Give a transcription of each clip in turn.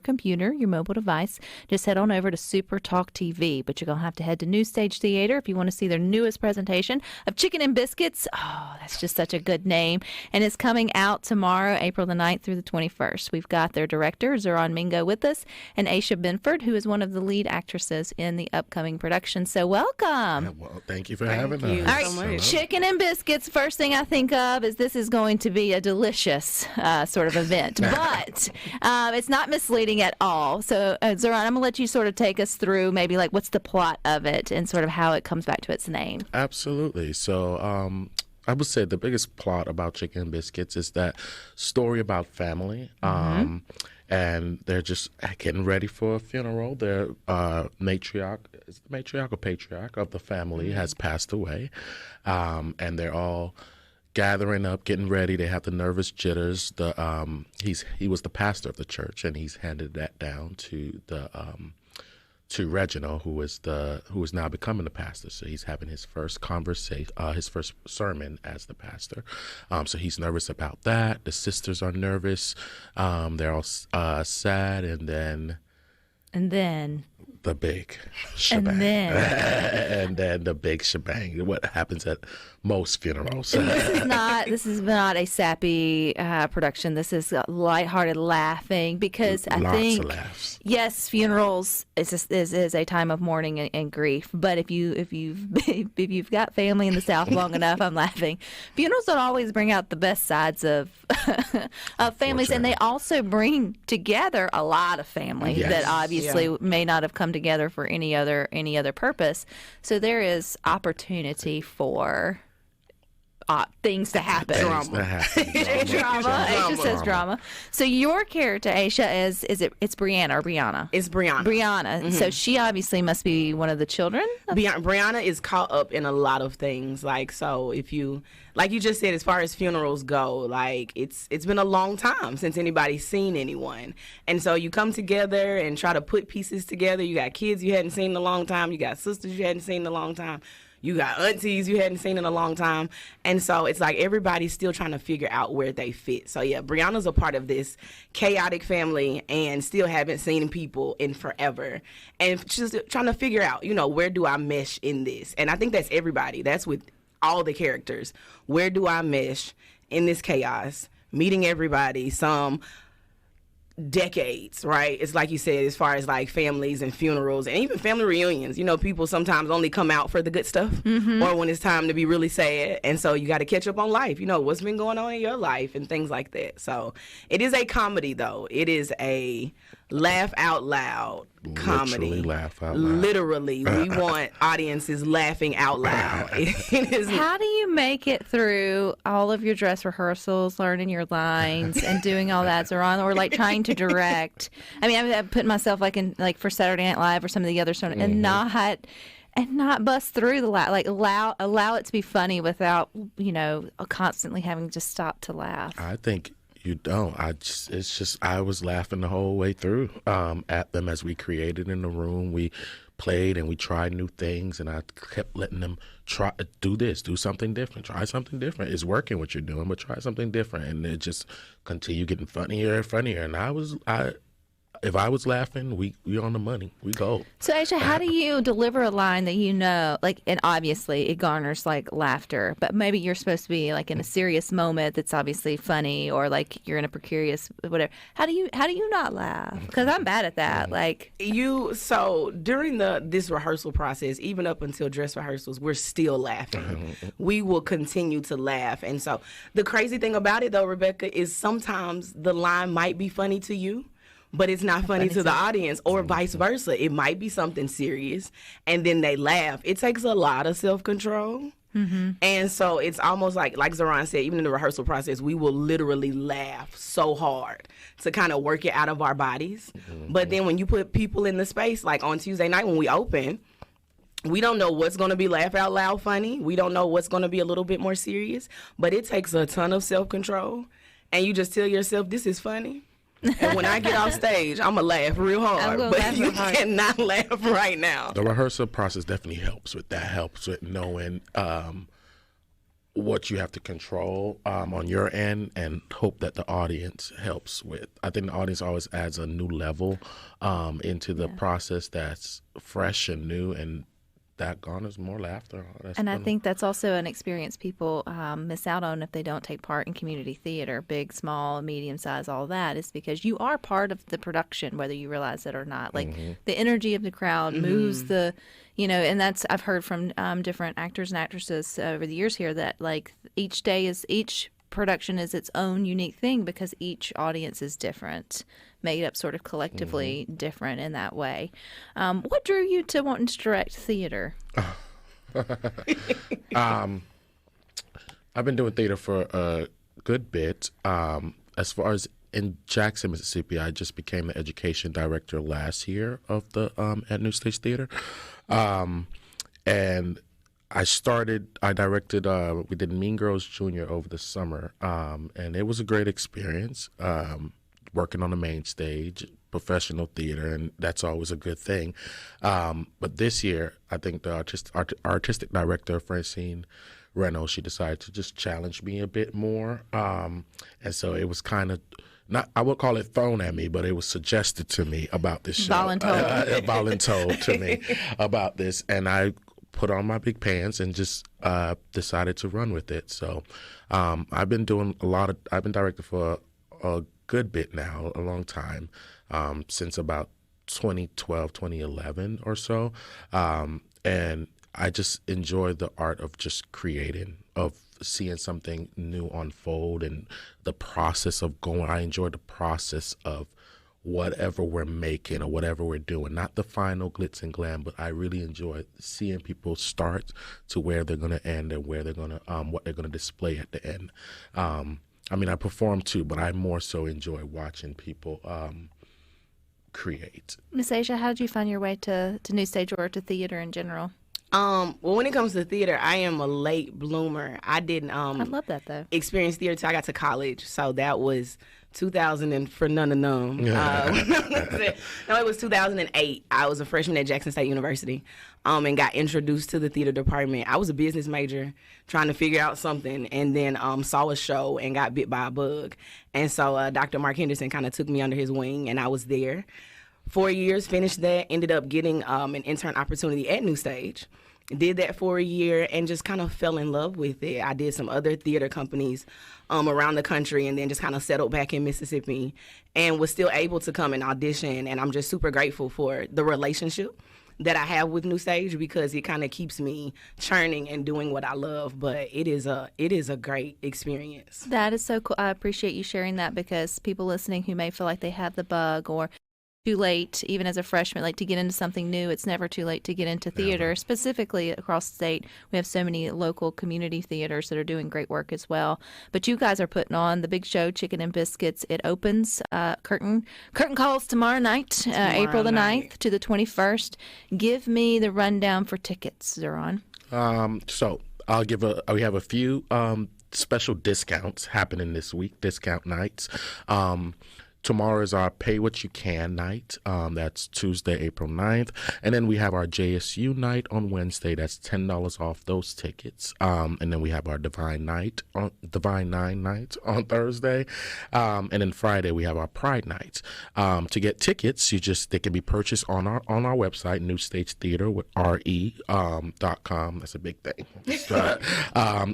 computer, your mobile device. Just head on over to SuperTalk TV. But you're going to have to head to New Stage Theater if you want to see their newest presentation of Chicken and Biscuits. Oh, that's just such a good name. And it's coming out tomorrow, April the 9th through the 21st. We've got their director, Xerron Mingo, with us, and Ashia Benford, who is one of the lead actresses in the upcoming production. So welcome. Well, thank you for having us. All right, Chicken and Biscuits, first thing I think of is this is going to be a delicious sort of event. But it's not misleading at all. So, Xerron, I'm going to let you sort of take us through maybe like what's the plot of it and sort of how it comes back to its name. Absolutely. So, I would say the biggest plot about Chicken and Biscuits is that story about family. And they're just getting ready for a funeral. Their matriarch or patriarch of the family has passed away. And they're all gathering up, getting ready. They have the nervous jitters. He was the pastor of the church, and he's handed that down to to Reginald, who is now becoming the pastor. So he's having his first conversation, his first sermon as the pastor. So he's nervous about that. The sisters are nervous. They're all sad, and then the big shebang. And then the big shebang. What happens at most funerals. This is not a sappy production. This is lighthearted laughing because I think, of laughs. Yes, funerals is a time of mourning and grief. But if you've got family in the South long enough, I'm laughing. Funerals don't always bring out the best sides of families, and they also bring together a lot of family that obviously may not have come together for any other purpose. So there is opportunity for things to happen. Drama. Ashia says drama. So your character, Ashia, it's Brianna or Brianna? It's Brianna. Brianna. So she obviously must be one of the children? Brianna is caught up in a lot of things. So if you, like you just said, as far as funerals go, it's been a long time since anybody's seen anyone. And so you come together and try to put pieces together. You got kids you hadn't seen in a long time. You got sisters you hadn't seen in a long time. You got aunties you hadn't seen in a long time. And so it's like everybody's still trying to figure out where they fit. So, yeah, Brianna's a part of this chaotic family and still haven't seen people in forever. And just trying to figure out, where do I mesh in this? And I think that's everybody. That's with all the characters. Where do I mesh in this chaos? Meeting everybody, some decades, right? It's like you said, as far as families and funerals and even family reunions, people sometimes only come out for the good stuff or when it's time to be really sad. And so you got to catch up on life, what's been going on in your life and things like that. So it is a comedy, though. It is a laugh out loud comedy. Literally laugh out loud. Literally. We want audiences laughing out loud. How do you make it through all of your dress rehearsals, learning your lines, and doing all that, Xerron, or trying to direct? I mean, I'm putting myself in for Saturday Night Live or some of the other stuff, and not bust through the allow it to be funny without constantly having to stop to laugh. I think you don't. I was laughing the whole way through at them as we created in the room. We played and we tried new things, and I kept letting them do something different, try something different. It's working what you're doing, but try something different, and it just continue getting funnier and funnier. And if I was laughing, we on the money. We go. So, Ashia, how do you deliver a line that and obviously it garners laughter, but maybe you're supposed to be in a serious moment that's obviously funny, or you're in a precarious whatever. How do you not laugh? Because I'm bad at that. So during this rehearsal process, even up until dress rehearsals, we're still laughing. We will continue to laugh. And so the crazy thing about it, though, Rebecca, is sometimes the line might be funny to you, but it's not funny to the audience, or vice versa. It might be something serious, and then they laugh. It takes a lot of self-control. And so it's almost like Xerron said, even in the rehearsal process, we will literally laugh so hard to kind of work it out of our bodies. But then when you put people in the space, like on Tuesday night when we open, we don't know what's going to be laugh out loud funny. We don't know what's going to be a little bit more serious. But it takes a ton of self-control. And you just tell yourself, this is funny. And when I get off stage, I'm going to laugh real hard. But you cannot laugh right now. The rehearsal process definitely helps with that. Helps with knowing what you have to control on your end and hope that the audience helps with. I think the audience always adds a new level into the process that's fresh and new, and that garners more laughter. And I think that's also an experience people miss out on if they don't take part in community theater, big, small, medium size, all that, is because you are part of the production, whether you realize it or not. Like the energy of the crowd moves the, and that's, I've heard from different actors and actresses over the years here that like each production is its own unique thing because each audience is different, made up sort of collectively different in that way. What drew you to wanting to direct theater? I've been doing theater for a good bit. As far as in Jackson, Mississippi, I just became the education director last year of the at New Stage Theater. And I directed, we did Mean Girls Junior over the summer, and it was a great experience, working on the main stage, professional theater, and that's always a good thing. But this year, I think the artistic director, Francine Reynolds, she decided to just challenge me a bit more. And so it was kind of, I would call it thrown at me, but it was suggested to me about this show. Voluntold to me about this. And I put on my big pants and just decided to run with it. So I've been directing for a good bit now, a long time, since about 2012, 2011 or so. And I just enjoy the art of just creating, of seeing something new unfold, and the process of going. I enjoy the process of whatever we're making or whatever we're doing, not the final glitz and glam, but I really enjoy seeing people start to where they're going to end and where they're going to what they're going to display at the end. I mean, I perform too, but I more so enjoy watching people create. Miss Asia, how did you find your way to New Stage or to theater in general? Well, when it comes to theater, I am a late bloomer. I didn't I love that though. experience theater till I got to college, so that was 2000 and for none of them. No, it was 2008. I was a freshman at Jackson State University, and got introduced to the theater department. I was a business major trying to figure out something, and then saw a show and got bit by a bug. And so Dr. Mark Henderson kind of took me under his wing, and I was there 4 years, finished that, ended up getting an intern opportunity at New Stage. Did that for a year and just kind of fell in love with it. I did some other theater companies around the country, and then just kind of settled back in Mississippi and was still able to come and audition. And I'm just super grateful for the relationship that I have with New Stage, because it kind of keeps me churning and doing what I love. But it is a great experience. That is so cool. I appreciate you sharing that, because people listening who may feel like they have the bug or too late, even as a freshman, like to get into something new, it's never too late to get into theater. Never. Specifically across the state, we have so many local community theaters that are doing great work as well. But you guys are putting on the big show, Chicken and Biscuits. It opens, curtain calls tomorrow night, April the 9th to the 21st. Give me the rundown for tickets, Xerron. So I'll give we have a few special discounts happening this week, discount nights. Tomorrow is our Pay What You Can night. That's Tuesday, April 9th. And then we have our JSU night on Wednesday. That's $10 off those tickets. And then we have our Divine Nine night on Thursday. And then Friday we have our Pride night. To get tickets, they can be purchased on our website, New Stage Theater with RE.com. That's a big thing.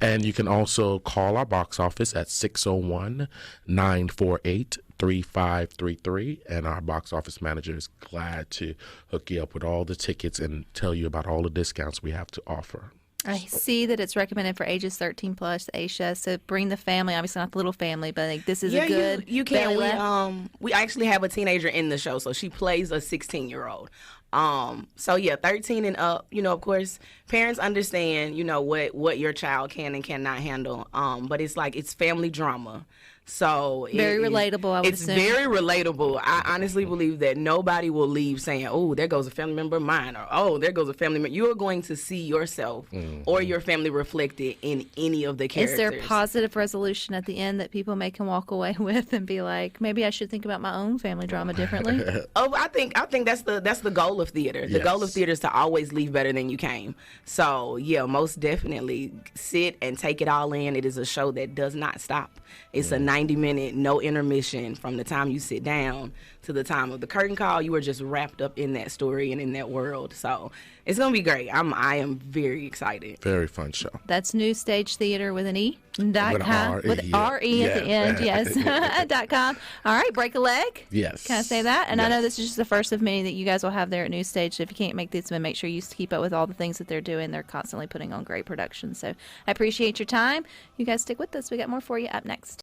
And you can also call our box office at 601-948-3533, and our box office manager is glad to hook you up with all the tickets and tell you about all the discounts we have to offer. I see that it's recommended for ages 13 plus, Asia. So bring the family, obviously not the little family, but like, this is a good. You can. We actually have a teenager in the show, so she plays a 16-year-old. So yeah, 13 and up. Of course, parents understand. What your child can and cannot handle. But it's family drama. So Very relatable, I would it's assume. very relatable. I honestly believe that nobody will leave saying, "Oh, there goes a family member of mine," or "Oh, there goes a family member." You are going to see yourself or your family reflected in any of the characters. Is there a positive resolution at the end that people can walk away with and be like, maybe I should think about my own family drama differently? Oh, I think that's the goal of theater. The goal of theater is to always leave better than you came. So yeah, most definitely sit and take it all in. It is a show that does not stop. It's a 90-minute, no intermission from the time you sit down to the time of the curtain call. You are just wrapped up in that story and in that world. So it's gonna be great. I am very excited. Very fun show. That's New Stage Theater with an E. With R-E, with yeah. R-E at the end, yes. .com. All right, break a leg. Yes. Can I say that? And I Yes. know this is just the first of many that you guys will have there at New Stage. So if you can't make this one, make sure you keep up with all the things that they're doing. They're constantly putting on great productions. So I appreciate your time. You guys stick with us. We got more for you up next.